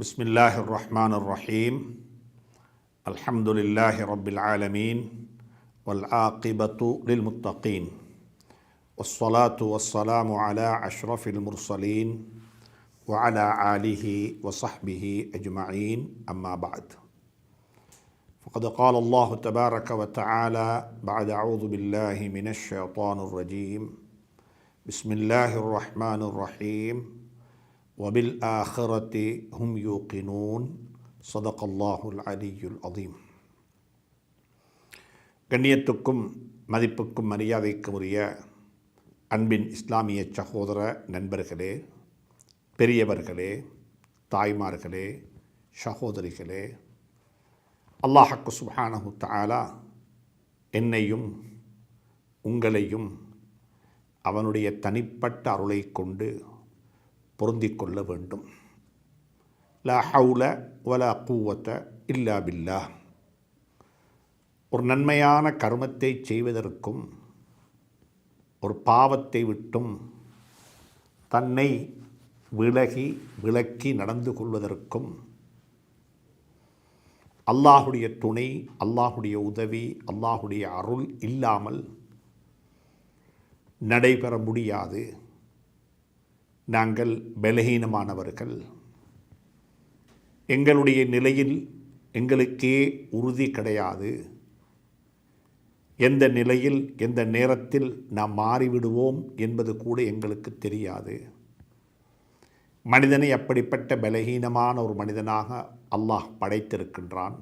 بسم الله الرحمن الرحيم الحمد لله رب العالمين والعاقبة للمتقين والصلاة والسلام على أشرف المرسلين وعلى آله وصحبه أجمعين أما بعد فقد قال الله تبارك وتعالى بعد أعوذ بالله من الشيطان الرجيم بسم الله الرحمن الرحيم وبالآخرة هم يوقنون صدق الله العلي العظيم. கண்ணியத்துக்கும் மதிப்புக்கும் மரியாதைக்கும் உரிய அன்பின் இஸ்லாமிய சகோதர நண்பர்களே, பெரியவர்களே, தாய்மார்களே, சகோதரிகளே, அல்லாஹ் சுப்ஹானஹு தஆலா என்னையும் உங்களையும் அவனுடைய தனிப்பட்ட அருளை கொண்டு பொருந்திக் கொள்ள வேண்டும். லா ஹவுல வலா குவத்த இல்லா பில்லாஹ். ஒரு நன்மையான கர்மத்தை செய்வதற்கும் ஒரு பாவத்தை விட்டும் தன்னை விலக்கி நடந்து கொள்வதற்கும் அல்லாஹுடைய துணை, அல்லாஹுடைய உதவி, அல்லாஹுடைய அருள் இல்லாமல் நடைபெற முடியாது. நாங்கள் பலகீனமானவர்கள். எங்களுடைய நிலையில் எங்களுக்கே உறுதி கிடையாது. எந்த நிலையில் எந்த நேரத்தில் நாம் மாறிவிடுவோம் என்பது கூட எங்களுக்கு தெரியாது. மனிதனை அப்படிப்பட்ட பலகீனமான ஒரு மனிதனாக அல்லாஹ் படைத்திருக்கின்றான்.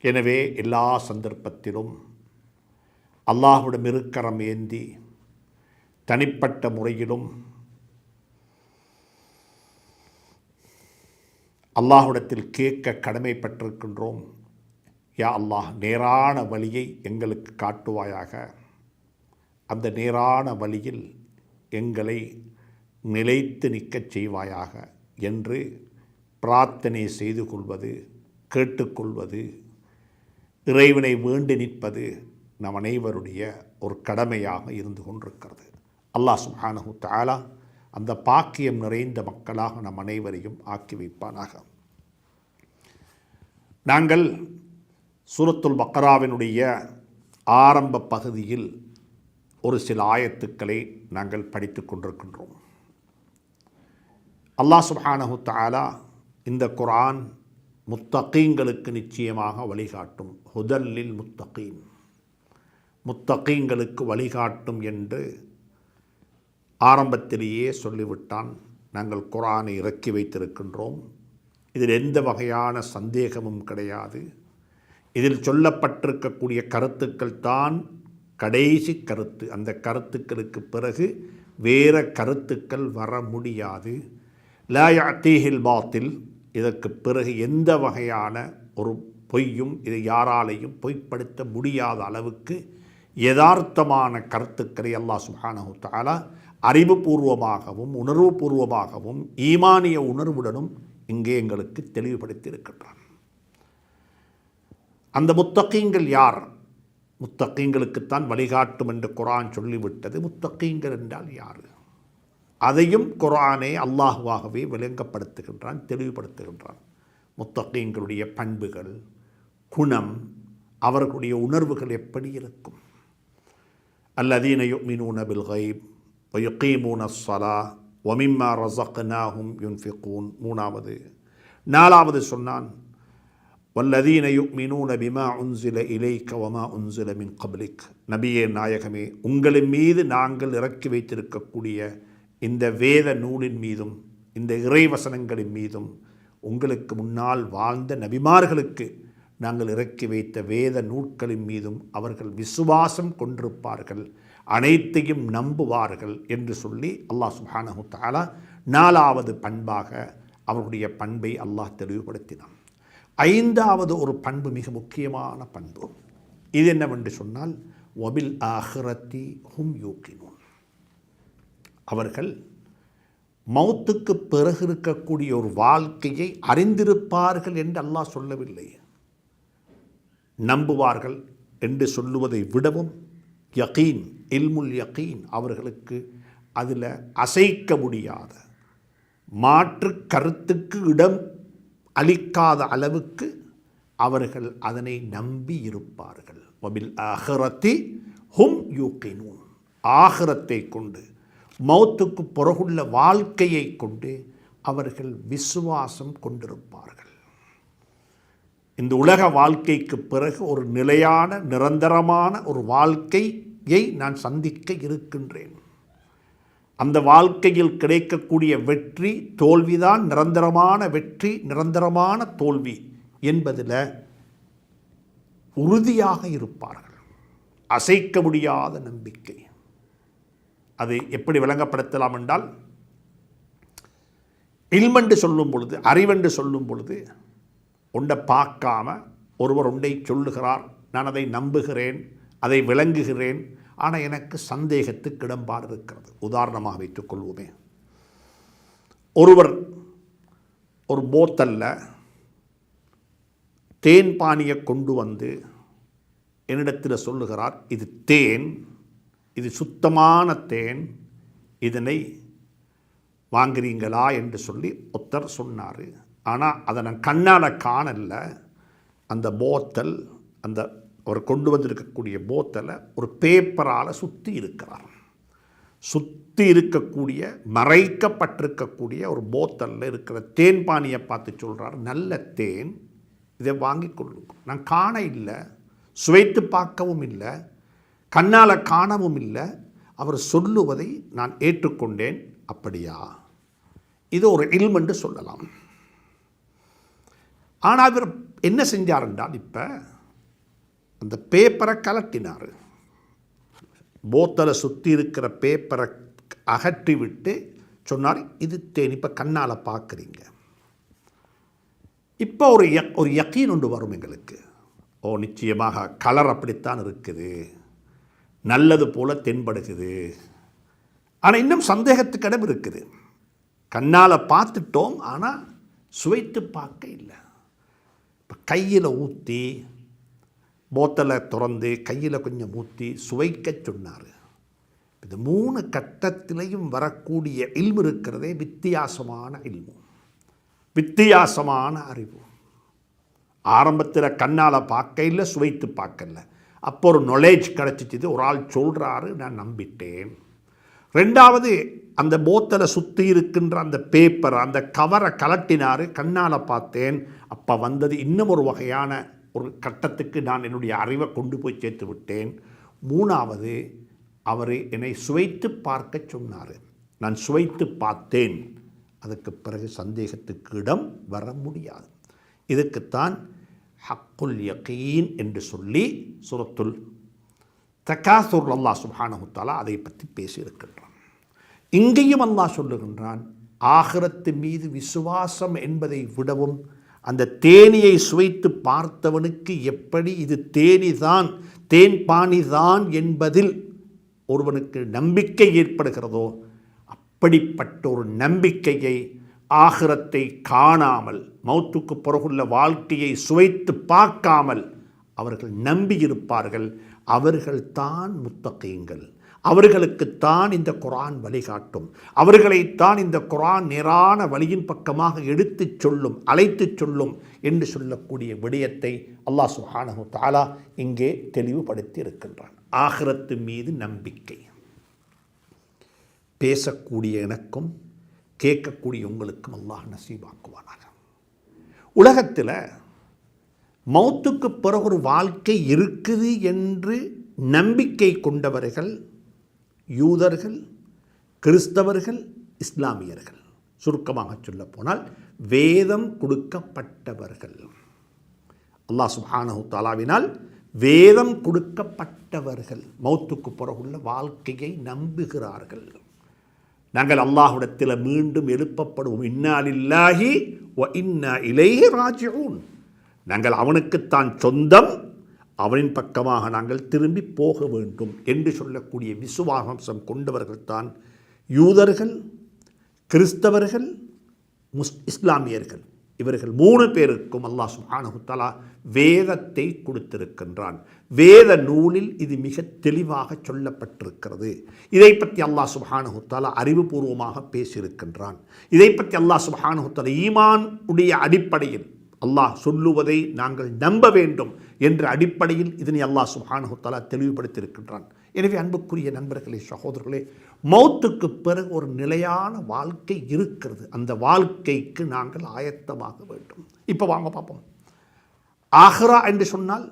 எனவே எல்லா சந்தர்ப்பத்திலும் அல்லாஹ்விடம் இருக்கரம் ஏந்தி தனிப்பட்ட முறையிலும் அல்லாஹ்விடத்தில் கேட்க கடமைப்பட்டிருக்கின்றோம். யா அல்லாஹ், நேரான வழியை எங்களுக்கு காட்டுவாயாக. அந்த நேரான வழியில் எங்களை நிலைத்து நிற்கச் செய்வாயாக என்று பிரார்த்தனை செய்து கொள்வது, கேட்டுக்கொள்வது, இறைவனை வேண்டி நிற்பது நம் அனைவருடைய ஒரு கடமையாக இருந்து கொண்டிருக்கிறது. அல்லாஹ் சுப்ஹானஹு தஆலா அந்த பாக்கியம் நிறைந்த மக்களாக நம் அனைவரையும் ஆக்கி வைப்பானாக. நாங்கள் சூரத்துல் பக்ராவினுடைய ஆரம்ப பகுதியில் ஒரு சில ஆயத்துக்களை நாங்கள் படித்து கொண்டிருக்கின்றோம். அல்லாஹ் சுப்ஹானஹு தஆலா இந்த குர்ஆன் முத்தகீன்களுக்கு நிச்சயமாக வழிகாட்டும், ஹுதல்லில் முத்தகீன், முத்தகீன்களுக்கு வழிகாட்டும் என்று ஆரம்பத்திலேயே சொல்லிவிட்டான். நாங்கள் குர்ஆனை இறக்கி வைத்திருக்கின்றோம். இதில் எந்த வகையான சந்தேகமும் கிடையாது. இதில் சொல்லப்பட்டிருக்கக்கூடிய கருத்துக்கள் தான் கடைசி கருத்து. அந்த கருத்துக்களுக்கு பிறகு வேறு கருத்துக்கள் வர முடியாது. லா யஅதீஹில் பாத்தில். இதற்கு பிறகு எந்த வகையான ஒரு பொய்யும் இதை யாராலையும் பொய்ப்படுத்த முடியாத அளவுக்கு யதார்த்தமான கருத்துக்களை அல்லாஹ் சுப்ஹானஹு தஆலா அறிவுபூர்வமாகவும் உணர்வுபூர்வமாகவும் ஈமானிய உணர்வுடனும் இங்கே எங்களுக்கு தெளிவுபடுத்தி இருக்கின்றான். அந்த முத்தகீன்கள் யார்? முத்தகீன்களுக்குத்தான் வழிகாட்டும் என்று குர்ஆன் சொல்லிவிட்டது. முத்தகீன்கள் என்றால் யார்? அதையும் குர்ஆனே அல்லாஹ்வாகவே விளங்கப்படுத்துகின்றான், தெளிவுபடுத்துகின்றான். முத்தகீன்களுடைய பண்புகள், குணம், அவர்களுடைய உணர்வுகள் எப்படி இருக்கும்? அல்லதீன யுமினூன பில் கைப் வயுகீமூன ஸ்ஸலாஹ் வமிம்மா ரஸக்னாஹும் யுன்ஃபிகூன். மூணாவது. நாலாவது சொன்னான், வல்லதீன யுமினூன பிமா உன்ஸில இலைக்க வமா உன்ஸில மின் கப்லிக். நபியே நாயகமே, உங்களின் மீது நாங்கள் இறக்கி வைத்திருக்கக்கூடிய இந்த வேத நூலின் மீதும் இந்த இறைவசனங்களின் மீதும் உங்களுக்கு முன்னால் வாழ்ந்த நபிமார்களுக்கு நாங்கள் இறக்கி வைத்த வேத நூட்களின் மீதும் அவர்கள் விசுவாசம் கொண்டிருப்பார்கள், அனைத்தையும் நம்புவார்கள் என்று சொல்லி அல்லாஹ் சுப்ஹானஹு தஆலா நாலாவது பண்பாக அவர்களுடைய பண்பை அல்லாஹ் தெளிவுபடுத்தினான். ஐந்தாவது ஒரு பண்பு மிக முக்கியமான பண்பு. இது என்னவென்று சொன்னால், வபில் ஆஹிரத்தி ஹும் யூகினூன். அவர்கள் மௌத்துக்கு பிறகு இருக்கக்கூடிய ஒரு வாழ்க்கையை அறிந்திருப்பார்கள் என்று அல்லாஹ் சொல்லவில்லை. நம்புவார்கள் என்று சொல்லுவதை விடவும் இல்முல் யகீன் அவர்களுக்கு அதில் அசைக்க முடியாத மாற்று கருத்துக்கு இடம் அளிக்காத அளவுக்கு அவர்கள் அதனை நம்பி இருப்பார்கள். வபில் ஆஹிரத்தி ஹும் யூகினூன். ஆகிரத்தை கொண்டு, மௌத்துக்கு பிறகுள்ள வாழ்க்கையை கொண்டு அவர்கள் விசுவாசம் கொண்டிருப்பார்கள். இந்த உலக வாழ்க்கைக்கு பிறகு ஒரு நிலையான நிரந்தரமான ஒரு வாழ்க்கையை நான் சந்திக்க இருக்கின்றேன். அந்த வாழ்க்கையில் கிடைக்கக்கூடிய வெற்றி தோல்விதான் நிரந்தரமான வெற்றி, நிரந்தரமான தோல்வி என்பதில் உறுதியாக இருப்பார்கள். அசைக்க முடியாத நம்பிக்கை. அது எப்படி விளங்கப்படுத்தலாம் என்றால், இல்மென்று சொல்லும் பொழுது, அறிவென்று சொல்லும் பொழுது, ஒன்றை பார்க்காம ஒருவர் ஒன்றை சொல்லுகிறார், நான் அதை நம்புகிறேன், அதை விளங்குகிறேன், ஆனால் எனக்கு சந்தேகத்துக்கு இடம்பாடு இருக்கிறது. உதாரணமாக வைத்துக்கொள்வோமே, ஒருவர் ஒரு போத்தல்ல தேன் பானியை கொண்டு வந்து என்னிடத்தில் சொல்லுகிறார், இது தேன், இது சுத்தமான தேன், இதனை வாங்குறீங்களா என்று சொல்லி ஒருத்தர் சொன்னார். ஆனால் அதை நான் கண்ணால் காணல. அந்த போத்தல், அந்த அவர் கொண்டு வந்திருக்கக்கூடிய போத்தலை ஒரு பேப்பரால் சுற்றி இருக்கிறார். சுற்றி இருக்கக்கூடிய, மறைக்கப்பட்டிருக்கக்கூடிய ஒரு போத்தலில் இருக்கிற தேன் பானியை பார்த்து சொல்கிறார், நல்ல தேன், இதை வாங்கி கொள்ளுங்க. நான் காண இல்லை, சுவைத்து பார்க்கவும் இல்லை, கண்ணால் காணவும் இல்லை, அவர் சொல்லுவதை நான் ஏற்றுக்கொண்டேன். அப்படியா? இது ஒரு இல்ம் என்று சொல்லலாம். ஆனால் அவர் என்ன செஞ்சார் என்றால், இப்போ அந்த பேப்பரை கலட்டினார். போத்தலை சுற்றி இருக்கிற பேப்பரை அகற்றி விட்டு சொன்னார், இது தேன், இப்போ கண்ணால் பார்க்குறீங்க. இப்போ ஒரு யக்கீன் ஒன்று வரும் எங்களுக்கு. ஓ, நிச்சயமாக கலர் அப்படித்தான் இருக்குது, நல்லது போல் தென்படுகிறது. ஆனால் இன்னும் சந்தேகத்துக்கு இடம் இருக்குது. கண்ணால் பார்த்துட்டோம், ஆனால் சுவைத்து பார்க்க இல்லை. இப்போ கையில் ஊற்றி, போத்தலை திறந்து கையில் கொஞ்சம் ஊற்றி சுவைக்க சொன்னார். இந்த 3 கட்டத்திலையும் வரக்கூடிய இல்மு இருக்கிறதே வித்தியாசமான இல்மு, வித்தியாசமான அறிவு. ஆரம்பத்தில் கண்ணால் பார்க்க இல்லை, சுவைத்து பார்க்கல. அப்போ ஒரு நாலேஜ் கிடச்சிச்சு, ஒரு ஆள் சொல்கிறாரு, நான் நம்பிட்டேன். ரெண்டாவது, அந்த போத்தலை சுற்றி இருக்கின்ற அந்த பேப்பர், அந்த கவரை கலட்டினார், கண்ணால் பார்த்தேன். அப்போ வந்தது இன்னும் ஒரு வகையான ஒரு கட்டத்துக்கு நான் என்னுடைய அறிவை கொண்டு போய் சேர்த்து விட்டேன். மூணாவது, அவர் என்னை சுவைத்து பார்க்க சொன்னார், நான் சுவைத்து பார்த்தேன். அதுக்கு பிறகு சந்தேகத்துக்கு இடம் வர முடியாது. இதுக்குத்தான் ஹக்குல் யகீன் என்று சொல்லி சூரத்துல் தகாசுர் அல்லாஹ் சுப்ஹானஹு தஆலா அதை பற்றி பேசியிருக்கின்றான். இங்கேயும் அல்லாஹ் சொல்லுகின்றான், ஆகிரத்து மீது விசுவாசம் என்பதை விடவும் அந்த தேனியை சுவைத்து பார்த்தவனுக்கு எப்படி இது தேனிதான், தேன் பானிதான் என்பதில் ஒருவனுக்கு நம்பிக்கை ஏற்படுகிறதோ, அப்படிப்பட்ட ஒரு நம்பிக்கையை ஆகிரத்தை காணாமல், மௌத்துக்கு பிறகுள்ள வாழ்க்கையை சுவைத்து பார்க்காமல் அவர்கள் நம்பியிருப்பார்கள். அவர்கள்தான் முத்தகீன்கள். அவர்களுக்குத்தான் இந்த குர்ஆன் வழிகாட்டும். அவர்களைத்தான் இந்த குர்ஆன் நேரான வழியின் பக்கமாக எடுத்துச் சொல்லும், அழைத்துச் சொல்லும் என்று சொல்லக்கூடிய விடயத்தை அல்லாஹ் சுப்ஹானஹு தஆலா இங்கே தெளிவுபடுத்தி இருக்கின்றான். ஆகிரத்து மீது நம்பிக்கை. பேசக்கூடிய எனக்கும் கேட்கக்கூடிய உங்களுக்கும் அல்லாஹ் நசீபாக்குவானாக. உலகத்தில் மௌத்துக்கு பிறகு ஒரு வாழ்க்கை இருக்குது என்று நம்பிக்கை கொண்டவர்கள் யூதர்கள், கிறிஸ்தவர்கள், இஸ்லாமியர்கள். சுருக்கமாக சொல்லப்போனால் வேதம் கொடுக்கப்பட்டவர்கள். அல்லாஹ் சுப்ஹானஹு தஆலாவினால் வேதம் கொடுக்கப்பட்டவர்கள் மௌத்துக்கு பிறகுள்ள வாழ்க்கையை நம்புகிறார்கள். நாங்கள் அல்லாஹ்விடத்தில் மீண்டும் எழுப்பப்படுவோம். இன்னா லில்லாஹி வ இன்னா இலைஹி ராஜிஊன். நாங்கள் அவனுக்குத்தான் சொந்தம், அவனின் பக்கமாக நாங்கள் திரும்பி போக வேண்டும் என்று சொல்லக்கூடிய விசுவாசம் கொண்டவர்கள்தான் யூதர்கள், கிறிஸ்தவர்கள், இஸ்லாமியர்கள். இவர்கள் 3 பேருக்கும் அல்லாஹ் சுப்ஹானஹு தஆலா வேதத்தை கொடுத்திருக்கின்றான். வேத நூலில் இது மிக தெளிவாக சொல்லப்பட்டிருக்கிறது. இதை பற்றி அல்லாஹ் சுப்ஹானஹு தஆலா அறிவுபூர்வமாக பேசியிருக்கின்றான். இதை பற்றி அல்லாஹ் சுப்ஹானஹு தஆலா ஈமான் உடைய அடிப்படையில் அல்லாஹ் சொல்லுவதை நாங்கள் நம்ப வேண்டும் என்ற அடிப்படையில் இதனை அல்லாஹ் சுப்ஹானஹு தஆலா தெளிவுபடுத்தியிருக்கின்றான். எனவே அன்புக்குரிய நண்பர்களே, சகோதரர்களே, மௌத்துக்கு பிறகு ஒரு நிலையான வாழ்க்கை இருக்கிறது. அந்த வாழ்க்கைக்கு நாங்கள் ஆயத்தமாக வேண்டும். இப்போ வாங்க பார்ப்போம். ஆஹ்ரா என்று சொன்னால்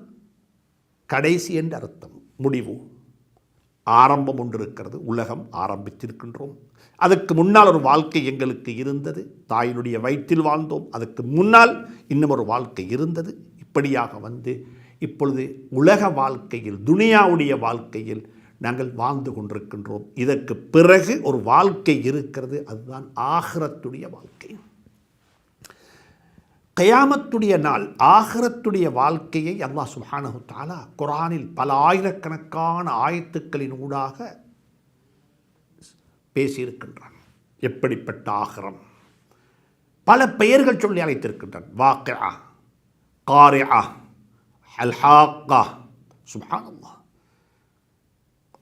கடைசி என்று அர்த்தம், முடிவு. ஆரம்பம் ஒன்று இருக்கிறது, உலகம் ஆரம்பித்திருக்கின்றோம். அதற்கு முன்னால் ஒரு வாழ்க்கை எங்களுக்கு இருந்தது, தாயினுடைய வயிற்றில் வாழ்ந்தோம். அதற்கு முன்னால் இன்னும் ஒரு வாழ்க்கை இருந்தது. இப்படியாக வந்து இப்பொழுது உலக வாழ்க்கையில், துனியாவுடைய வாழ்க்கையில் நாங்கள் வாழ்ந்து கொண்டிருக்கின்றோம். இதற்கு பிறகு ஒரு வாழ்க்கை இருக்கிறது, அதுதான் ஆகிரத்துடைய வாழ்க்கை. கியாமத்துடைய நாள், ஆகிரத்துடைய வாழ்க்கையை அல்லாஹ் சுப்ஹானஹு தஆலா குர்ஆனில் பல ஆயிரக்கணக்கான ஆயத்துக்களின் ஊடாக பேசியிருக்கின்றான். எப்படிப்பட்ட ஆகிரம், பல பெயர்கள் சொல்லி அழைத்திருக்கின்றான். வாக்கிஆ, காரிஆ, அல்ஹாக்கா. சுப்ஹானல்லாஹ்.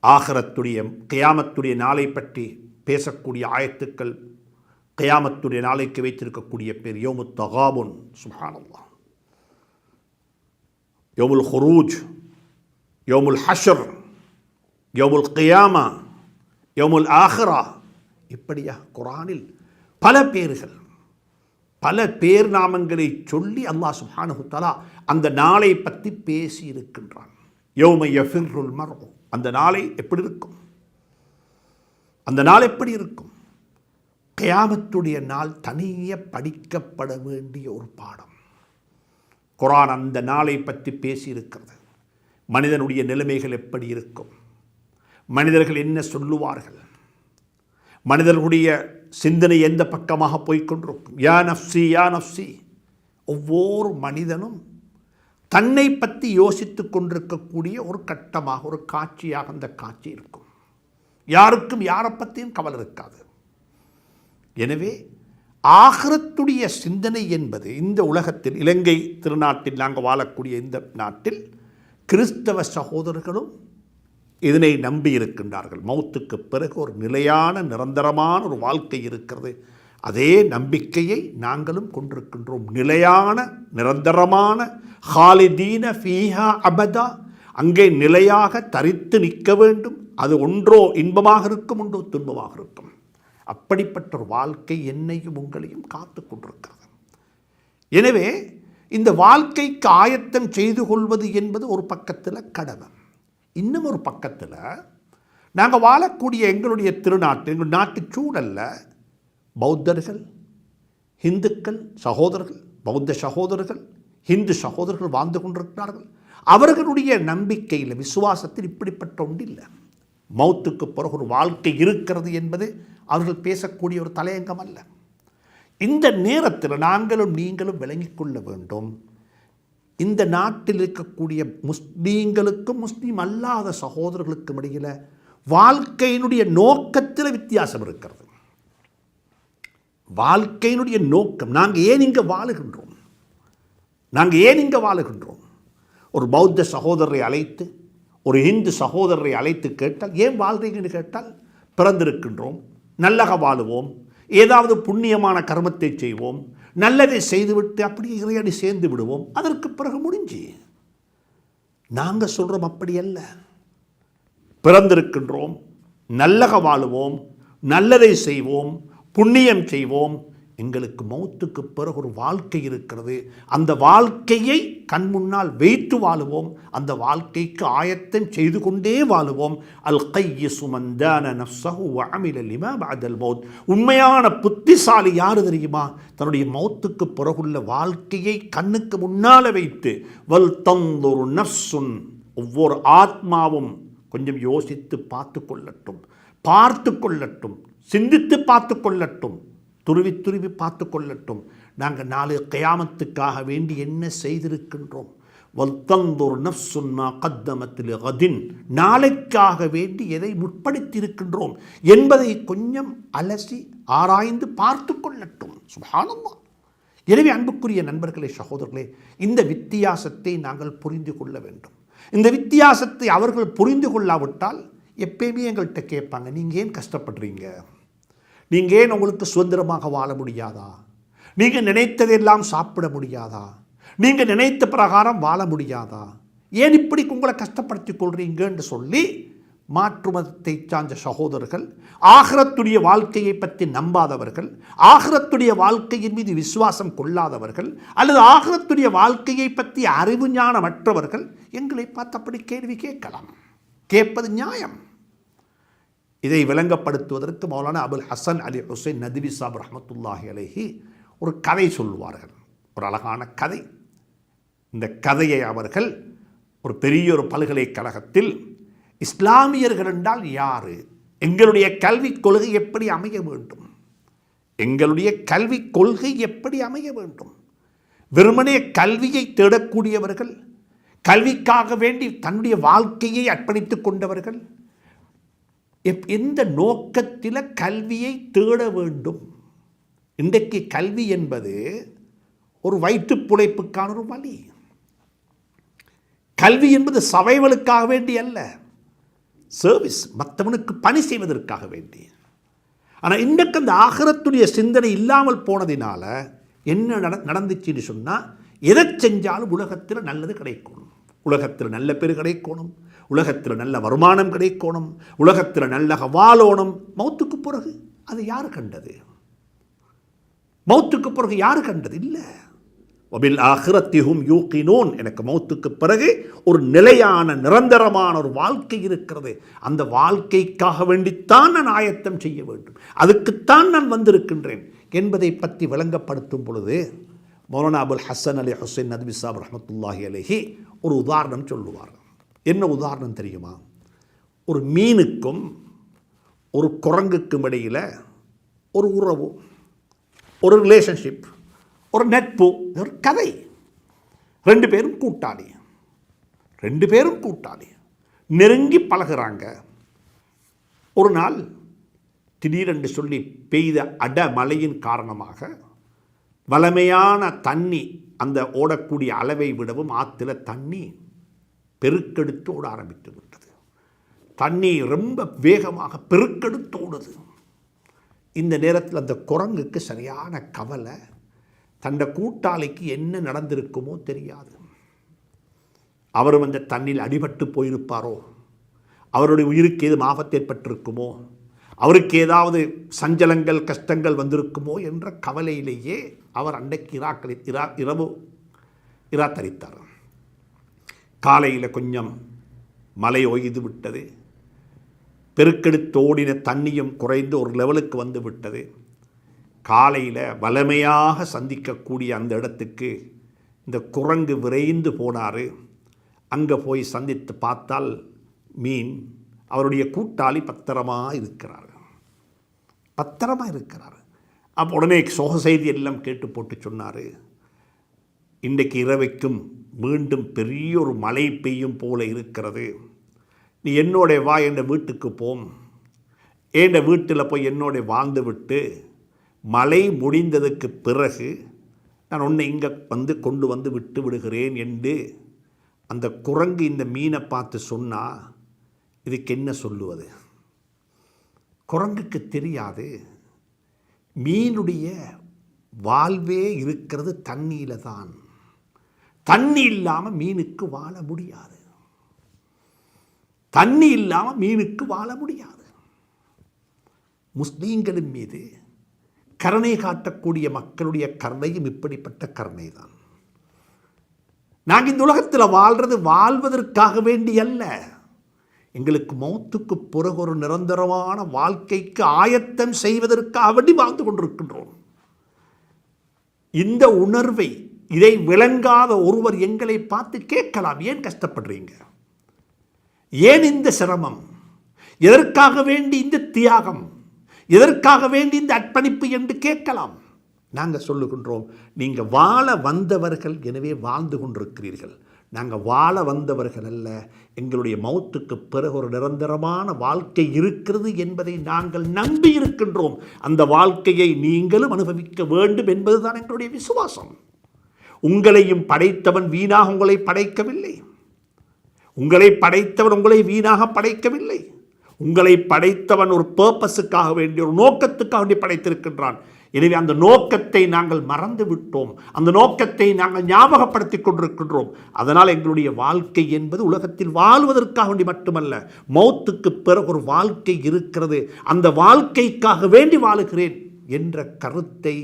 ஆகிரத்துடைய கியாமத்துடைய நாளை பற்றி பேசக்கூடிய ஆயத்துக்கள் கியாமத்துடைய நாளைக்கு வைத்திருக்கக்கூடிய பேர் யௌமுத் தகாபுன். சுப்ஹானல்லாஹ். யௌமுல் ஹுரூஜ், யௌமுல் ஹஷ்ர், யௌமுல் கியாமா, யௌமுல் ஆஹிரா. இப்படியா குர்ஆனில் பல பேர்கள், பல பேர் நாமங்களை சொல்லி அல்லாஹ் சுப்ஹானஹு தஆலா அந்த நாளை பற்றி பேசி இருக்கின்றான். யௌம யஃபிர்ருல் மர்உ. அந்த நாளை எப்படி இருக்கும்? அந்த நாள் எப்படி இருக்கும்? கியாமத்துடைய நாள் தனியே படிக்கப்பட வேண்டிய ஒரு பாடம். குர்ஆன் அந்த நாளை பற்றி பேசியிருக்கிறது. மனிதனுடைய நிலைமைகள் எப்படி இருக்கும், மனிதர்கள் என்ன சொல்லுவார்கள், மனிதர்களுடைய சிந்தனை எந்த பக்கமாக போய்கொண்டிருக்கும். யா நஃப்சி யா நஃப்சி. ஒவ்வொரு மனிதனும் தன்னை பற்றி யோசித்து கொண்டிருக்கக்கூடிய ஒரு கட்டமாக, ஒரு காட்சியாக அந்த காட்சி இருக்கும். யாருக்கும் யாரை பற்றியும் கவலை இருக்காது. எனவே ஆகிரத்துடைய சிந்தனை என்பது இந்த உலகத்தில், இலங்கை திருநாட்டில் நாங்கள் வாழக்கூடிய இந்த நாட்டில் கிறிஸ்தவ சகோதரர்களும் இதனை நம்பி இருக்கின்றார்கள். மௌத்துக்கு பிறகு ஒரு நிலையான நிரந்தரமான ஒரு வாழ்க்கை இருக்கிறது. அதே நம்பிக்கையை நாங்களும் கொண்டிருக்கின்றோம். நிலையான நிரந்தரமான ஹாலிதீன ஃபீஹா அபதா, அங்கே நிலையாக தரித்து நிற்க வேண்டும். அது ஒன்றோ இன்பமாக இருக்கும், ஒன்றோ துன்பமாக இருக்கும். அப்படிப்பட்ட ஒரு வாழ்க்கை என்னையும் உங்களையும் காத்து கொண்டிருக்கிறது. எனவே இந்த வாழ்க்கைக்கு ஆயத்தம் செய்து கொள்வது என்பது ஒரு பக்கத்தில் கடமை. இன்னும் ஒரு பக்கத்தில் நாங்கள் வாழக்கூடிய எங்களுடைய திருநாட்டு, எங்கள் நாட்டு சூழலில் பௌத்தர்கள், இந்துக்கள் சகோதரர்கள், பௌத்த சகோதரர்கள், இந்து சகோதரர்கள் வாழ்ந்து கொண்டிருக்கிறார்கள். அவர்களுடைய நம்பிக்கையில், விசுவாசத்தில் இப்படிப்பட்ட ஒன்று இல்லை. மௌத்துக்கு பிறகு ஒரு வாழ்க்கை இருக்கிறது என்பது அவர்கள் பேசக்கூடிய ஒரு தலையங்கம் அல்ல. இந்த நேரத்தில் நாங்களும் நீங்களும் விளங்கிக் கொள்ள வேண்டும். இந்த நாட்டில் இருக்கக்கூடிய முஸ்லீம்களுக்கும் முஸ்லீம் அல்லாத சகோதரர்களுக்கும் இடையில் வாழ்க்கையினுடைய நோக்கத்தில் வித்தியாசம் இருக்கிறது. வாழ்க்கையினுடைய நோக்கம், நாங்கள் ஏன் இங்கே வாழுகின்றோம், நாங்கள் ஏன் இங்கே வாழுகின்றோம். ஒரு பௌத்த சகோதரரை அழைத்து, ஒரு இந்து சகோதரரை அழைத்து கேட்டால் ஏன் வாழ்றீங்கன்னு கேட்டால், பிறந்திருக்கின்றோம், நல்லக வாழுவோம், ஏதாவது புண்ணியமான கர்மத்தை செய்வோம், நல்லதை செய்துவிட்டு அப்படியே இறையடி சேர்ந்து விடுவோம், அதற்கு பிறகு முடிஞ்சு. நாங்கள் சொல்கிறோம் அப்படி அல்ல. பிறந்திருக்கின்றோம், நல்லக வாழுவோம், நல்லதை செய்வோம், புண்ணியம் செய்வோம். எங்களுக்கு மௌத்துக்கு பிறகு ஒரு வாழ்க்கை இருக்கிறது. அந்த வாழ்க்கையை கண் முன்னால் வைத்து வாழுவோம். அந்த வாழ்க்கைக்கு ஆயத்தம் செய்து கொண்டே வாழுவோம். அல் கையிசு மன் தான நஃப்ஸஹு வ அமில லிமா பஅதல் மௌத். உண்மையான புத்திசாலி யார் தெரியுமா? தன்னுடைய மௌத்துக்கு பிறகுள்ள வாழ்க்கையை கண்ணுக்கு முன்னால் வைத்து, வல் தன்துரு நஃப்ஸுன், ஒவ்வொரு ஆத்மாவும் கொஞ்சம் யோசித்து பார்த்து கொள்ளட்டும், சிந்தித்து பார்த்து கொள்ளட்டும், துருவி துருவி பார்த்து கொள்ளட்டும். நாங்கள் நாளை கியாமத்துக்காக வேண்டி என்ன செய்திருக்கின்றோம். வல்தன்துர் நஃப்ஸுன் மா கத்தமத் லிகதின், நாளைக்காக வேண்டி எதை முற்படுத்தியிருக்கின்றோம் என்பதை கொஞ்சம் அலசி ஆராய்ந்து பார்த்து கொள்ளட்டும். சுப்ஹானல்லாஹ். எனவே அன்புக்குரிய நண்பர்களே, சகோதரர்களே, இந்த வித்தியாசத்தை நாங்கள் புரிந்து கொள்ள வேண்டும். இந்த வித்தியாசத்தை அவர்கள் புரிந்து கொள்ளாவிட்டால் எப்பயுமே எங்கள்கிட்ட கேட்பாங்க, நீங்கள் ஏன் கஷ்டப்படுறீங்க? நீங்கள் ஏன் உங்களுக்கு சுதந்திரமாக வாழ முடியாதா? நீங்கள் நினைத்ததெல்லாம் சாப்பிட முடியாதா? நீங்கள் நினைத்த பிரகாரம் வாழ முடியாதா? ஏன் இப்படி உங்களை கஷ்டப்படுத்திக் கொள்றீங்கன்னு சொல்லி மாற்று மதத்தை சார்ந்த சகோதரர்கள், ஆகிரத்துடைய வாழ்க்கையை பற்றி நம்பாதவர்கள், ஆகிரத்துடைய வாழ்க்கையின் மீது விசுவாசம் கொள்ளாதவர்கள், அல்லது ஆகிரத்துடைய வாழ்க்கையை பற்றி அறிவு ஞானமற்றவர்கள் எங்களை பார்த்து அப்படி கேள்வி கேட்கலாம். கேட்பது நியாயம். இதை விளங்கப்படுத்துவதற்கு மௌலானா அபுல் ஹசன் அலி ஹுசைன் நத்வி சாப் ரஹ்மத்துல்லாஹி அலைஹி ஒரு கதை சொல்லுவார்கள். ஒரு அழகான கதை. இந்த கதையை அவர்கள் ஒரு பெரிய ஒரு பல்கலைக்கழகத்தில் இஸ்லாமியர்கள் என்றால் யார், எங்களுடைய கல்விக் கொள்கை எப்படி அமைய வேண்டும், எங்களுடைய கல்விக் கொள்கை எப்படி அமைய வேண்டும், வெறுமனே கல்வியை தேடக்கூடியவர்கள், கல்விக்காக வேண்டி தன்னுடைய வாழ்க்கையை அர்ப்பணித்துக் கொண்டவர்கள், எந்த நோக்கத்தில் கல்வியை தேட வேண்டும். இன்றைக்கு கல்வி என்பது ஒரு வயிற்றுப் பிழைப்புக்கான ஒரு வழி. கல்வி என்பது சவைவலுக்காக வேண்டி அல்ல, சர்வீஸ், மற்றவனுக்கு பணி செய்வதற்காக வேண்டி. ஆனால் இன்றைக்கு அந்த ஆகிரத்துடைய சிந்தனை இல்லாமல் போனதினால என்ன நடந்துச்சுன்னு சொன்னால், எதை செஞ்சாலும் உலகத்தில் நல்லது கிடைக்கணும், உலகத்தில் நல்ல பேர் கிடைக்கணும், உலகத்தில் நல்ல வருமானம் கிடைக்கணும், உலகத்தில் நல்ல வாழணும். மௌத்துக்கு பிறகு அது யார் கண்டது? மௌத்துக்கு பிறகு யார் கண்டது? இல்லை. வபில் ஆகிரத்திஹும் யூகினூன். எனக்கு மௌத்துக்கு பிறகு ஒரு நிலையான நிரந்தரமான ஒரு வாழ்க்கை இருக்கிறது. அந்த வாழ்க்கைக்காக வேண்டித்தான் நான் ஆயத்தம் செய்ய வேண்டும், அதுக்குத்தான் நான் வந்திருக்கின்றேன் என்பதை பற்றி விளங்கப்படுத்தும் பொழுது மௌலானா அபுல் ஹசன் அலி ஹுசைன் நத்வி சாப் ரஹ்மத்துல்லாஹி அலைஹி ஒரு உதாரணம் சொல்லுவார். என்ன உதாரணம் தெரியுமா? ஒரு மீனுக்கும் ஒரு குரங்குக்கும் இடையில் ஒரு உறவு, ஒரு ரிலேஷன்ஷிப், ஒரு நட்பு, ஒரு கதை. ரெண்டு பேரும் கூட்டாளி, நெருங்கி பழகிறாங்க. ஒரு நாள் திடீரென்று சொல்லி பெய்த அடமழையின் காரணமாக வளமையான தண்ணி, அந்த ஓடக்கூடிய அளவை விடவும் ஆற்றுல தண்ணி பெருக்கெடுத்து ஓட ஆரம்பித்து விட்டது. தண்ணி ரொம்ப வேகமாக பெருக்கெடுத்து ஓடுது. இந்த நேரத்தில் அந்த குரங்குக்கு சரியான கவலை. தன்னை கூட்டாளிக்கு என்ன நடந்திருக்குமோ தெரியாது. அவரும் அந்த தண்ணியில் அடிபட்டு போயிருப்பாரோ, அவருடைய உயிருக்கு ஏதும் ஆபத்து ஏற்பட்டிருக்குமோ, அவருக்கு ஏதாவது சஞ்சலங்கள் கஷ்டங்கள் வந்திருக்குமோ என்ற கவலையிலேயே அவர் அன்றைக்கு இரவு இராத்தரித்தார். காலையில் கொஞ்சம் மழை ஓய்ந்து விட்டது, பெருக்கெடுத்து ஓடின தண்ணியும் குறைந்து ஒரு லெவலுக்கு வந்து விட்டது. காலையில் வளமையாக சந்திக்கக்கூடிய அந்த இடத்துக்கு இந்த குரங்கு விரைந்து போனார். அங்கே போய் சந்தித்து பார்த்தால் மீன், அவருடைய கூட்டாளி பத்திரமாக இருக்கிறார். அப்போ உடனே சோக செய்தி எல்லாம் கேட்டு போட்டு சொன்னார், இன்றைக்கு இரவைக்கும் மீண்டும் பெரிய ஒரு மழை பெய்யும் போல இருக்கிறது, நீ என்னோட வா, என் வீட்டுக்கு போம், என் வீட்டில் போய் என்னோட வாழ்ந்து விட்டு மழை முடிந்ததுக்கு பிறகு நான் உன்னை இங்கே கொண்டு வந்து விட்டு விடுகிறேன் என்று அந்த குரங்கு இந்த மீனை பார்த்து சொன்னால் இதுக்கு என்ன சொல்லுவது? குரங்குக்கு தெரியாது, மீனுடைய வாழ்வே இருக்கிறது தண்ணியில் தான். தண்ணி இல்லாமல் மீனுக்கு வாழ முடியாது, தண்ணி இல்லாமல் மீனுக்கு வாழ முடியாது. முஸ்லீம்களின் மீது கருணை காட்டக்கூடிய மக்களுடைய கருணையும் இப்படிப்பட்ட கருணை தான். நாங்கள் இந்த உலகத்தில் வாழ்வதற்காக வேண்டி அல்ல, எங்களுக்கு மௌத்துக்கு பிறகு ஒரு நிரந்தரமான வாழ்க்கைக்கு ஆயத்தம் செய்வதற்காக வேண்டி வாழ்ந்து கொண்டிருக்கின்றோம். இந்த உணர்வை, இதை விளங்காத ஒருவர் எங்களை பார்த்து கேட்கலாம், ஏன் கஷ்டப்படுறீங்க, ஏன் இந்த சிரமம், எதற்காக வேண்டி இந்த தியாகம், எதற்காக வேண்டி இந்த அர்ப்பணிப்பு என்று கேட்கலாம். நாங்கள் சொல்லுகின்றோம், நீங்கள் வாழ வந்தவர்கள், எனவே வாழ்ந்து கொண்டிருக்கிறீர்கள். நாங்கள் வாழ வந்தவர்கள் அல்ல. எங்களுடைய மௌத்துக்கு பிறகு ஒரு நிரந்தரமான வாழ்க்கை இருக்கிறது என்பதை நாங்கள் நம்பி இருக்கின்றோம். அந்த வாழ்க்கையை நீங்களும் அனுபவிக்க வேண்டும் என்பதுதான் எங்களுடைய விசுவாசம். உங்களையும் படைத்தவன் வீணாக உங்களை படைக்கவில்லை. உங்களை படைத்தவன் உங்களை வீணாக படைக்கவில்லை. உங்களை படைத்தவன் ஒரு பர்பஸுக்காக வேண்டிய, ஒரு நோக்கத்துக்காக வேண்டி படைத்திருக்கின்றான். எனவே அந்த நோக்கத்தை நாங்கள் மறந்து விட்டோம். அந்த நோக்கத்தை நாங்கள் ஞாபகப்படுத்திக் கொண்டிருக்கின்றோம். அதனால் எங்களுடைய வாழ்க்கை என்பது உலகத்தில் வாழ்வதற்காக வேண்டி மட்டுமல்ல, மௌத்துக்கு பிறகு ஒரு வாழ்க்கை இருக்கிறது, அந்த வாழ்க்கைக்காக வேண்டி வாழுகிறேன் என்ற கருத்தை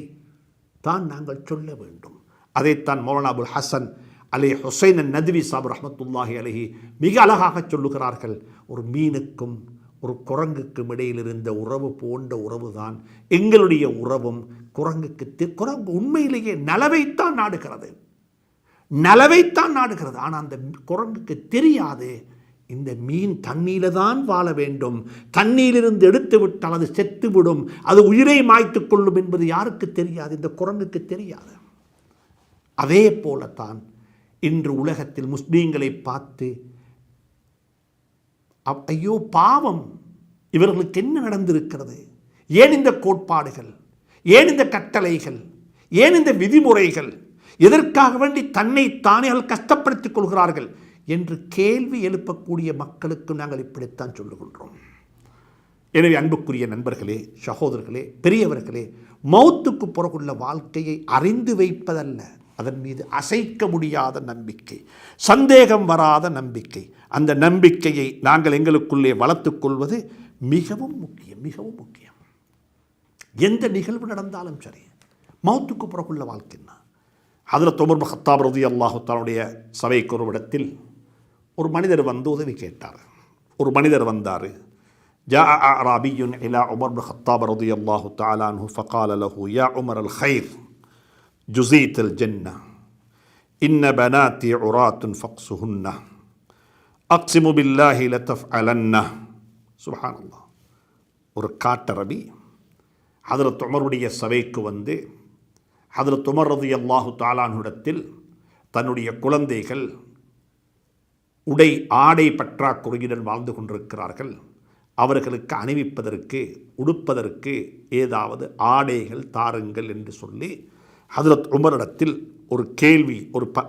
தான் நாங்கள் சொல்ல வேண்டும். அதைத்தான் மௌலானா அபுல் ஹசன் அலி ஹுசைன் நத்வி சாப் ரஹ்மத்துல்லாஹி அலைஹி மிக அழகாக சொல்லுகிறார்கள். ஒரு மீனுக்கும் ஒரு குரங்குக்கும் இடையில் இருந்த உறவு போன்ற உறவு தான் எங்களுடைய உறவும். குரங்கு உண்மையிலேயே நலவைத்தான் நாடுகிறது, நலவைத்தான் நாடுகிறது. ஆனால் அந்த குரங்குக்கு தெரியாது, இந்த மீன் தண்ணீரில் தான் வாழ வேண்டும், தண்ணீரிலிருந்து எடுத்து விட்டால் அது செத்துவிடும், அது உயிரை மாய்த்து கொள்ளும் என்பது யாருக்கு தெரியாது? இந்த குரங்குக்கு தெரியாது. அதே போலத்தான் இன்று உலகத்தில் முஸ்லீம்களை பார்த்து ஐயோ பாவம், இவர்களுக்கு என்ன நடந்திருக்கிறது, ஏன் இந்த கோட்பாடுகள், ஏன் இந்த கட்டளைகள், ஏன் இந்த விதிமுறைகள், எதற்காக வேண்டி தன்னை தானே கஷ்டப்படுத்திக் கொள்கிறார்கள் என்று கேள்வி எழுப்பக்கூடிய மக்களுக்கு நாங்கள் இப்படித்தான் சொல்லுகின்றோம். எனவே அன்புக்குரிய நண்பர்களே, சகோதரர்களே, பெரியவர்களே, மௌத்துக்கு பிறகுள்ள வாழ்க்கையை அறிந்து வைப்பதல்ல, அதன் மீது அசைக்க முடியாத நம்பிக்கை, சந்தேகம் வராத நம்பிக்கை, அந்த நம்பிக்கையை நாங்கள் எங்களுக்குள்ளே வளர்த்துக் கொள்வது மிகவும் முக்கியம், மிகவும் முக்கியம். எந்த நிகழ்வு நடந்தாலும் சரி, மௌத்துக்கு பிறகுள்ள வாழ்க்கைன்னா ஹஜ்ரத் உமர் பின் கத்தாப் ரலியல்லாஹு தஆலாவுடைய சபைக்கு ஒரு இடத்தில் ஒரு மனிதர் வந்து உதவி கேட்டார். ஒரு மனிதர் வந்தார். ஜாஅ அஅராபியுன் இலா உமர் பின் கத்தாப் ரலியல்லாஹு தஆலா அன்ஹு ஃபகால லஹு யா உமர் அல் கைர் ஜுஸீத் அல் ஜன்னா இன்ன பனாத்தி உராத்துன் ஃபக்ஸுஹுன்ன அக்ஸிமு பில்லாஹி லதஃஅலன்ன. சுப்ஹானல்லாஹ். ஒரு காட்டரபி ஹஜ்ரத் உமருடைய சபைக்கு வந்து ஹஜ்ரத் உமர் ரலியல்லாஹு தஆலா அன்ஹுவிடத்தில் தன்னுடைய குழந்தைகள் ஆடை பற்றாக்குறையுடன் வாழ்ந்து கொண்டிருக்கிறார்கள், அவர்களுக்கு அணிவிப்பதற்கு உடுப்பதற்கு ஏதாவது ஆடைகள் தாருங்கள் என்று சொல்லி ஹஜ்ரத் உமரிடத்தில் ஒரு கேள்வி,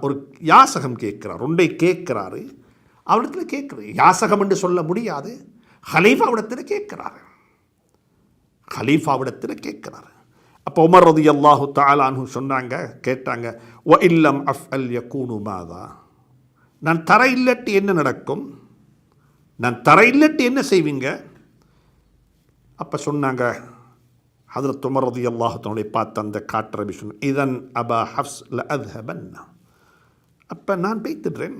ஒரு யாசகம் கேட்கிறார். ஒன்றை கேட்கிறாரு, அவரிடத்தில் கேட்குறாரு. யாசகம் என்று சொல்ல முடியாது, ஹலீஃபாவிடத்தில் கேட்கிறார். ஹலீஃபாவிடத்தில் கேட்கிறார். அப்போ உமர் ரலியல்லாஹு தஆலா அன்ஹு சொன்னாங்க, கேட்டாங்க, வ இல்லம் அஃஅல் யகூனு மாதா, நான் தர இல்லட்டி என்ன நடக்கும், நான் தர இல்லட்டி என்ன செய்வீங்க? அப்போ சொன்னாங்க, ஹஜ்ரத் உமர் ரலியல்லாஹு தஆலா பார்த்து அந்த காட்டரபி சொன்ன, இதன் அபா ஹஃப்ஸ் லஅத்ஹபன்ன, அப்போ நான் பேய்த்துடுறேன்,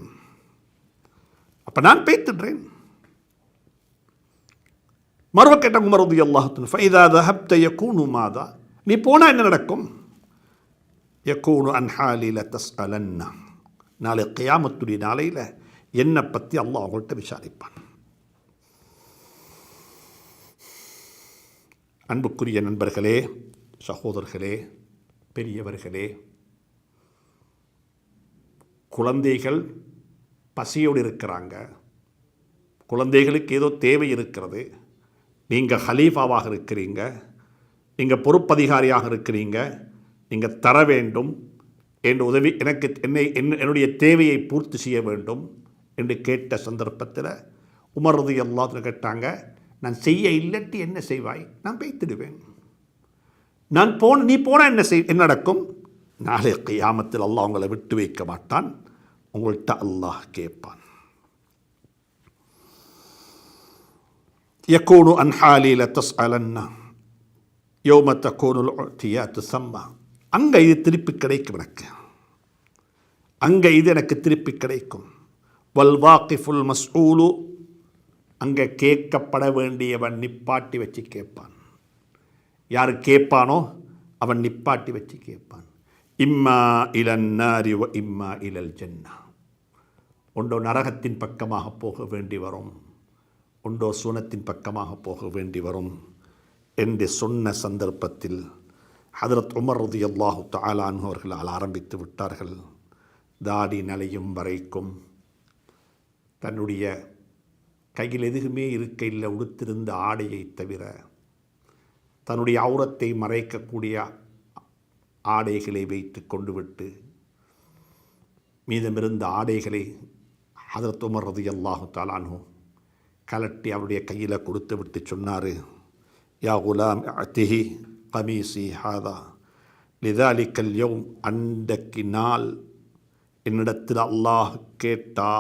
மறுவ கேட்டாங்க உமர் ரலியல்லாஹு தஆலா, ஃபஇதா தஹப்த யகூனு மாதா, நீ போனால் என்ன நடக்கும்? யகூனு அன் ஹாலி லதஸ்அலன்ன, நாளை கியாமத்துடைய நாளையில் என்னை பற்றி அல்லாஹ் அவங்கள்ட்ட விசாரிப்பான். அன்புக்குரிய நண்பர்களே, சகோதரர்களே, பெரியவர்களே, குழந்தைகள் பசியோடு இருக்கிறாங்க, குழந்தைகளுக்கு ஏதோ தேவை இருக்கிறது, நீங்கள் ஹலீஃபாவாக இருக்கிறீங்க, நீங்கள் பொறுப்பதிகாரியாக இருக்கிறீங்க, நீங்கள் தர வேண்டும் என்ற உதவி, என்னுடைய தேவையை பூர்த்தி செய்ய வேண்டும் என்று கேட்ட சந்தர்ப்பத்தில் உமர் ரலியல்லாஹு அன்ஹு கேட்டாங்க, நான் செய்ய இல்லட்டி என்ன செய்வாய்? நான் பேய்த்திடுவேன். நீ போனால் என்ன நடக்கும்? நாளை கியாமத்தில் அல்லாஹ் உங்களை விட்டு வைக்க மாட்டான், உங்கள்கிட்ட அல்லாஹ் கேட்பான். யகூனு அன் ஹாலி லதஸ்அலன்ன யௌம தகூனுல் உஅ்தியாத்து ஸம்மா, அங்கே இது திருப்பி கிடைக்கும், எனக்கு திருப்பி கிடைக்கும். வல் வாக்கிஃபுல் மஸ்ஊலு, அங்கே கேட்கப்பட வேண்டியவன் நிப்பாட்டி வச்சு கேட்பான். யார் கேட்பானோ அவன் நிப்பாட்டி வச்சு கேட்பான். இம்மா இலன் நாரி வ இம்மா இலல் ஜன்னா, ஒன்றோ நரகத்தின் பக்கமாக போக வேண்டி வரும், ஒன்றோ சுனத்தின் பக்கமாக போக வேண்டி வரும் என்று சொன்ன சந்தர்ப்பத்தில் ஹஜ்ரத் உமர் ரலியல்லாஹு தஆலா அன்ஹு அவர்கள் ஆரம்பித்து விட்டார்கள், தாடி நலையும் வரைக்கும் தன்னுடைய கையில் எதுவுமே இருக்கையில் உடுத்திருந்த ஆடையை தவிர தன்னுடைய அவுரத்தை மறைக்கக்கூடிய ஆடைகளை வைத்து கொண்டு விட்டு மீதமிருந்த ஆடைகளை ஹதரத் உமர் ரலியல்லாஹு தஆலா அன்ஹு கலட்டி அவருடைய கையில் கொடுத்து விட்டு சொன்னார், யா குலாம் அத்திஹி கமீசி ஹாதா லிதாலிக்கல் யௌம், அன்றைக்கு நாள் என்னிடத்தில் அல்லாஹ் கேட்டா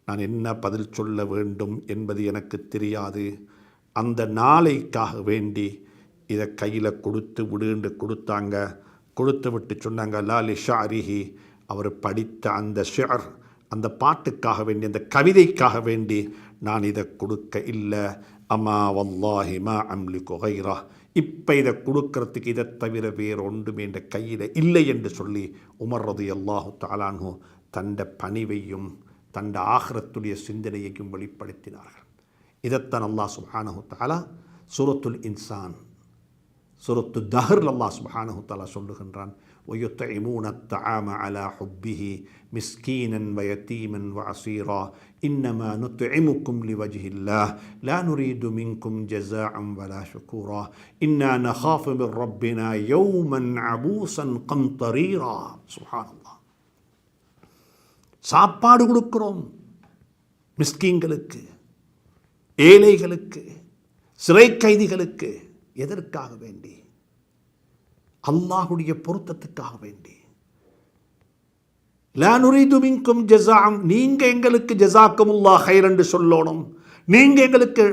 நான் என்ன பதில் சொல்ல வேண்டும் என்பது எனக்கு தெரியாது. அந்த நாளைக்காக வேண்டி இதை கையில் கொடுத்து விடுன்னு கொடுத்தாங்க. கொடுத்து விட்டு சொன்னாங்க, லா லி ஷஅரிஹி, அவர் படித்த அந்த ஷிஅர், அந்த பாட்டுக்காக வேண்டி, அந்த கவிதைக்காக வேண்டி நான் இதை கொடுக்க இல்லை. அம்மா வல்லாஹி மா அம்லிகு கைரா, இப்போ இதை கொடுக்கறதுக்கு இதை தவிர வேறு ஒன்றுமே என்ற கையில் இல்லை என்று சொல்லி உமர் ரலியல்லாஹு தஆலா அன்ஹு தண்ட பணிவையும் தண்ட ஆகிரத்துடைய சிந்தனையையும் வெளிப்படுத்தினார்கள். இதைத்தான் அல்லாஹ் சுப்ஹானஹு தஆலா சூரத்துல் இன்சான், சூரத்து தஹ்ர் அல்லாஹ் சுப்ஹானஹு தஆலா சொல்லுகின்றான், وَيُطْعِمُونَ الطَّعَامَ عَلَى حُبِّهِ مِسْكِينًا وَيَتِيمًا وَأَسِيرًا إِنَّمَا نُطْعِمُكُمْ لِوَجْهِ اللَّهِ لَا نُرِيدُ مِنكُمْ جَزَاءً وَلَا شُكُورًا إِنَّا نَخَافُ مِن رَّبِّنَا يَوْمًا عَبُوسًا قَمْطَرِيرًا. சுப்ஹானல்லாஹ். சாப்பாடு கொடுக்கிறோம் மிஸ்கீன்களுக்கு, ஏழைகளுக்கு, சிறை கைதிகளுக்கு. எதற்காக வேண்டி? அல்லாஹுடைய பொருத்தத்துக்காக வேண்டி. லா நுரீது மின்கும் ஜஸாஅம், நீங்க எங்களுக்கு ஜஸாக்குமுல்லாஹ் ஹைர் என்று சொல்லணும், நீங்க எங்களுக்கு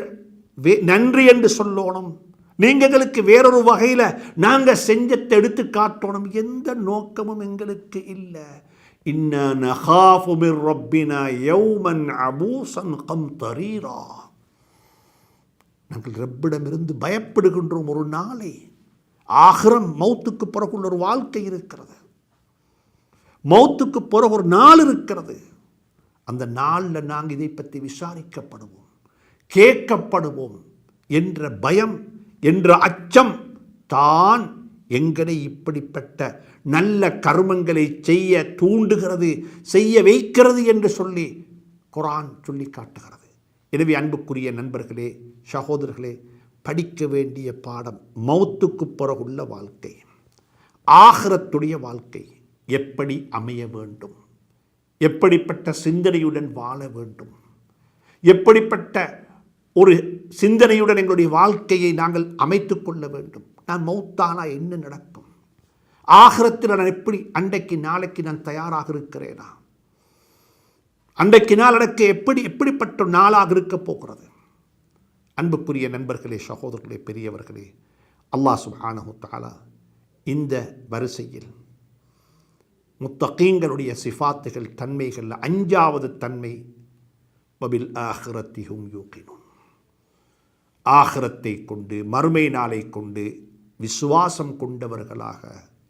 நன்றி என்று சொல்லணும், நீங்க எங்களுக்கு வேறொரு வகையில் நாங்கள் செஞ்சத்தை எடுத்து காட்டணும். எந்த நோக்கமும் எங்களுக்கு இல்லை. இன்னா நகாஃபு மிர் ரப்பினா யௌமன் அபூசன் கம்தரீரா, நாங்கள் ரப்பிடமிருந்து பயப்படுகின்றோம் ஒரு நாளை. ஆகிரம், மௌத்துக்கு பிறகுள்ள ஒரு வாழ்க்கை இருக்கிறது, மௌத்துக்கு பிறகு ஒரு நாள் இருக்கிறது. அந்த நாளில் நாங்கள் இதை பற்றி விசாரிக்கப்படுவோம், கேட்கப்படுவோம் என்ற பயம், என்ற அச்சம் தான் எங்களை இப்படிப்பட்ட நல்ல கர்மங்களை செய்ய தூண்டுகிறது, செய்ய வைக்கிறது என்று சொல்லி குர்ஆன் சொல்லி காட்டுகிறது. எனவே அன்புக்குரிய நண்பர்களே, சகோதரர்களே, படிக்க வேண்டிய பாடம் மௌத்துக்கு பிறகுள்ள வாழ்க்கை, ஆகிரத்துடைய வாழ்க்கை எப்படி அமைய வேண்டும், எப்படிப்பட்ட சிந்தனையுடன் வாழ வேண்டும், எப்படிப்பட்ட ஒரு சிந்தனையுடன் எங்களுடைய வாழ்க்கையை நாங்கள் அமைத்து கொள்ள வேண்டும். நான் மௌத்தானா என்ன நடக்கும், ஆகிரத்தில் நான் எப்படி அன்றைக்கு நாளைக்கு நான் தயாராக இருக்கிறேனா, அன்றைக்கு நாள் எனக்கு எப்படிப்பட்ட நாளாக இருக்க போகிறது. அன்புக்குரிய நண்பர்களே, சகோதரர்களே, பெரியவர்களே, அல்லாஹ் சுப்ஹானஹு தஆலா இந்த வரிசையில் முத்தகீன்களுடைய சிஃபாத்துகள், தன்மைகள், 5வது தன்மை வபில் ஆகிரத்தி ஹும் யூகினூன், ஆகிரத்தை கொண்டு, மறுமை நாளை கொண்டு விசுவாசம் கொண்டவர்களாக,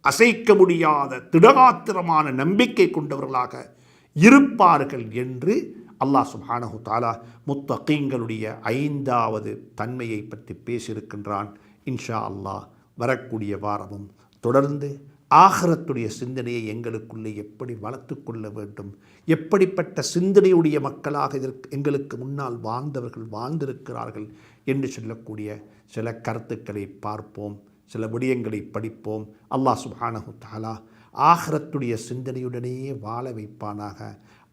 அசைக்க முடியாத திடகாத்திரமான நம்பிக்கை கொண்டவர்களாக இருப்பார்கள் என்று அல்லாஹ் சுப்ஹானஹு தஆலா முத்தகீன்களுடைய 5வது தன்மையை பற்றி பேசியிருக்கின்றான். இன்ஷா அல்லாஹ் வரக்கூடிய வாரமும் தொடர்ந்து ஆகிரத்துடைய சிந்தனையை எங்களுக்குள்ளே எப்படி வளர்த்து கொள்ள வேண்டும், எப்படிப்பட்ட சிந்தனையுடைய மக்களாக எங்களுக்கு முன்னால் வாழ்ந்தவர்கள் வாழ்ந்திருக்கிறார்கள் என்று சொல்லக்கூடிய சில கருத்துக்களை பார்ப்போம், சில விடயங்களை படிப்போம். அல்லாஹ் சுப்ஹானஹு தஆலா ஆகிரத்துடைய சிந்தனையுடனேயே வாழ வைப்பானாக.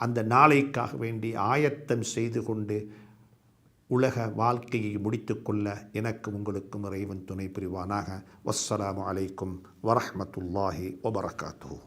அந்த நாளைக்காக வேண்டி ஆயத்தம் செய்து கொண்டு உலக வாழ்க்கையை முடித்துக்கொள்ள எனக்கு உங்களுக்கும் இறைவன் துணை புரிவானாக. வஸ்ஸலாமு அலைக்கும் வரஹ்மத்துல்லாஹி வபரகாத்துஹு.